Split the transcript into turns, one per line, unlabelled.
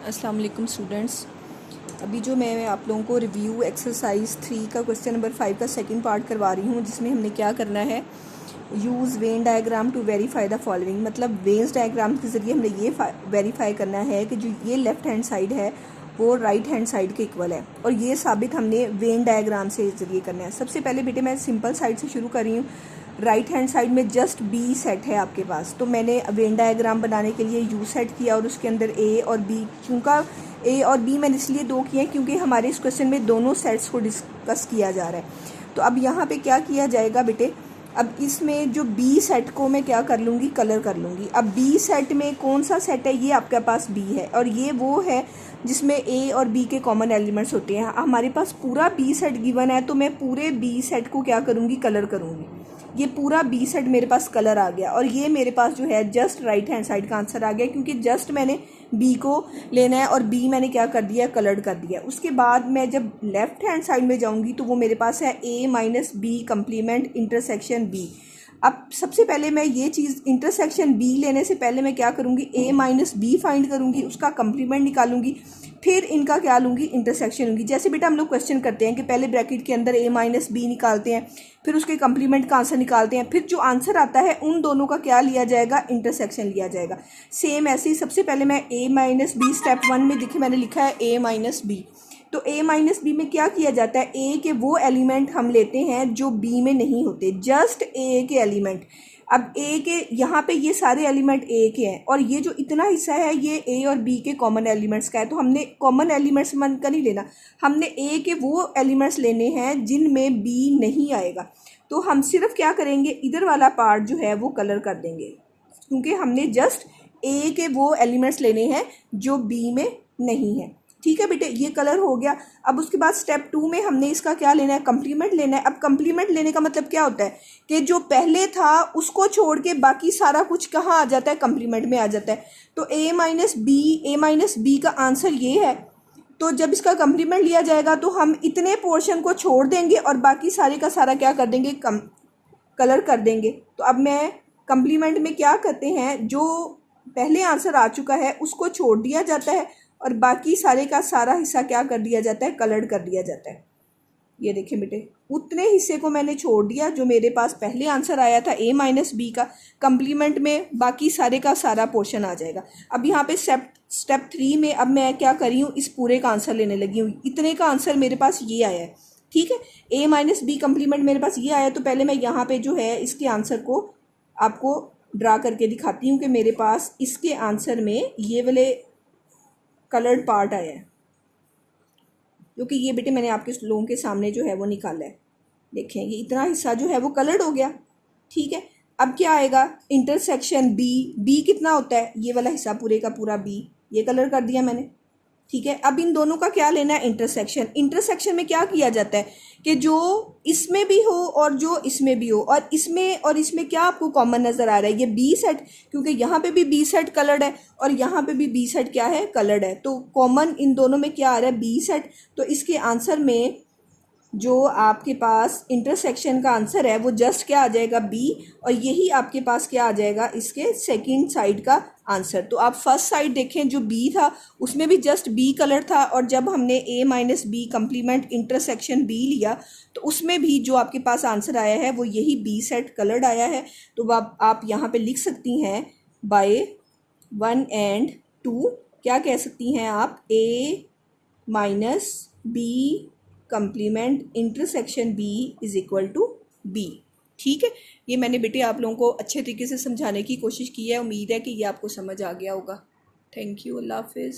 अस्सलाम वालेकुम स्टूडेंट्स। अभी जो मैं आप लोगों को रिव्यू एक्सरसाइज 3 का क्वेश्चन नंबर 5 का सेकंड पार्ट करवा रही हूँ, जिसमें हमने क्या करना है, use Venn diagram to verify the following. मतलब वेन्स डायग्राम के ज़रिए हमने ये वेरीफाई करना है कि जो ये लेफ़्ट हैंड साइड है वो राइट हैंड साइड के इक्वल है, और ये साबित हमने वेन डायग्राम से ज़रिए करना है। सबसे पहले बेटे मैं सिंपल साइड से शुरू कर रही हूँ। राइट हैंड साइड में जस्ट बी सेट है आपके पास, तो मैंने वेन डायग्राम बनाने के लिए यू सेट किया और उसके अंदर ए और बी। चूँकि ए और बी मैंने इसलिए दो किए हैं क्योंकि हमारे इस क्वेश्चन में दोनों सेट्स को डिस्कस किया जा रहा है। तो अब यहाँ पे क्या किया जाएगा बेटे, अब इसमें जो बी सेट को मैं क्या कर लूँगी, कलर कर लूँगी। अब बी सेट में कौन सा सेट है, ये आपके पास बी है, और ये वो है जिसमें ए और बी के कॉमन एलिमेंट्स होते हैं। हमारे पास पूरा बी सेट गिवन है, तो मैं पूरे बी सेट को क्या करूँगी, कलर करूँगी। ये पूरा बी सेट मेरे पास कलर आ गया, और ये मेरे पास जो है जस्ट राइट हैंड साइड का आंसर आ गया, क्योंकि जस्ट मैंने बी को लेना है और बी मैंने क्या कर दिया, कलर्ड कर दिया। उसके बाद मैं जब लेफ्ट हैंड साइड में जाऊंगी तो वो मेरे पास है A minus B complement intersection B. अब सबसे पहले मैं ये चीज़ इंटरसेक्शन बी लेने से पहले मैं क्या करूँगी, ए माइनस बी फाइंड करूँगी, उसका कंप्लीमेंट निकालूंगी, फिर इनका क्या लूँगी, इंटरसेक्शन लूँगी। जैसे बेटा हम लोग क्वेश्चन करते हैं कि पहले ब्रैकेट के अंदर ए माइनस बी निकालते हैं, फिर उसके कंप्लीमेंट का आंसर निकालते हैं, फिर जो आंसर आता है उन दोनों का क्या लिया जाएगा, इंटरसेक्शन लिया जाएगा। सेम ऐसे ही सबसे पहले मैं ए माइनस बी स्टेप 1 में देखिए मैंने लिखा है ए माइनस बी। तो ए माइनस बी में क्या किया जाता है, ए के वो एलिमेंट हम लेते हैं जो बी में नहीं होते, जस्ट ए के एलिमेंट। अब ए के यहाँ पे ये सारे एलिमेंट ए के हैं, और ये जो इतना हिस्सा है ये ए और बी के कॉमन एलिमेंट्स का है। तो हमने कॉमन एलिमेंट्स मन का नहीं लेना, हमने ए के वो एलिमेंट्स लेने हैं जिनमें बी नहीं आएगा। तो हम सिर्फ क्या करेंगे, इधर वाला पार्ट जो है वो कलर कर देंगे, क्योंकि हमने जस्ट ए के वो एलिमेंट्स लेने हैं जो बी में नहीं है। ठीक है बेटे, ये कलर हो गया। अब उसके बाद स्टेप 2 में हमने इसका क्या लेना है, कंप्लीमेंट लेना है। अब कंप्लीमेंट लेने का मतलब क्या होता है कि जो पहले था उसको छोड़ के बाकी सारा कुछ कहाँ आ जाता है, कंप्लीमेंट में आ जाता है। तो ए माइनस बी का आंसर ये है। तो जब इसका कंप्लीमेंट लिया जाएगा तो हम इतने पोर्शन को छोड़ देंगे और बाकी सारे का सारा क्या कर देंगे, कलर कर देंगे। तो अब मैं कंप्लीमेंट में क्या करते हैं, जो पहले आंसर आ चुका है उसको छोड़ दिया जाता है और बाकी सारे का सारा हिस्सा क्या कर दिया जाता है, कलर्ड कर दिया जाता है। ये देखें बेटे, उतने हिस्से को मैंने छोड़ दिया जो मेरे पास पहले आंसर आया था ए माइनस बी का, कंप्लीमेंट में बाकी सारे का सारा पोर्शन आ जाएगा। अब यहाँ पे स्टेप 3 में अब मैं क्या कर रही हूँ, इस पूरे का आंसर लेने लगी हूँ। इतने का आंसर मेरे पास ये आया है, ठीक है, ए माइनस बी कंप्लीमेंट मेरे पास ये आया। तो पहले मैं यहाँ पे जो है इसके आंसर को आपको ड्रा करके दिखाती हूँ कि मेरे पास इसके आंसर में ये वाले कलर्ड पार्ट आया है, क्योंकि ये बेटे मैंने आपके लोगों के सामने जो है वो निकाला है। देखें ये इतना हिस्सा जो है वो कलर्ड हो गया, ठीक है। अब क्या आएगा, इंटरसेक्शन बी कितना होता है, ये वाला हिस्सा पूरे का पूरा बी, ये कलर कर दिया मैंने, ठीक है। अब इन दोनों का क्या लेना है, इंटरसेक्शन में क्या किया जाता है कि जो इसमें भी हो और जो इसमें भी हो, और इसमें क्या आपको कॉमन नज़र आ रहा है, ये बी सेट, क्योंकि यहाँ पे भी बी सेट कलर्ड है और यहाँ पे भी बी सेट क्या है, कलर्ड है। तो कॉमन इन दोनों में क्या आ रहा है, बी सेट। तो इसके आंसर में जो आपके पास इंटरसेक्शन का आंसर है वो जस्ट क्या आ जाएगा, बी, और यही आपके पास क्या आ जाएगा, इसके सेकंड साइड का आंसर। तो आप फर्स्ट साइड देखें, जो बी था उसमें भी जस्ट बी कलर था, और जब हमने A minus B complement intersection B लिया तो उसमें भी जो आपके पास आंसर आया है वो यही बी सेट कलर्ड आया है। तो आप यहाँ पे लिख सकती हैं बाय 1 एंड 2, क्या कह सकती हैं आप, A minus B complement intersection B is equal to B. ठीक है, ये मैंने बेटे आप लोगों को अच्छे तरीके से समझाने की कोशिश की है। उम्मीद है कि ये आपको समझ आ गया होगा। थैंक यू, अल्लाह हाफिज़।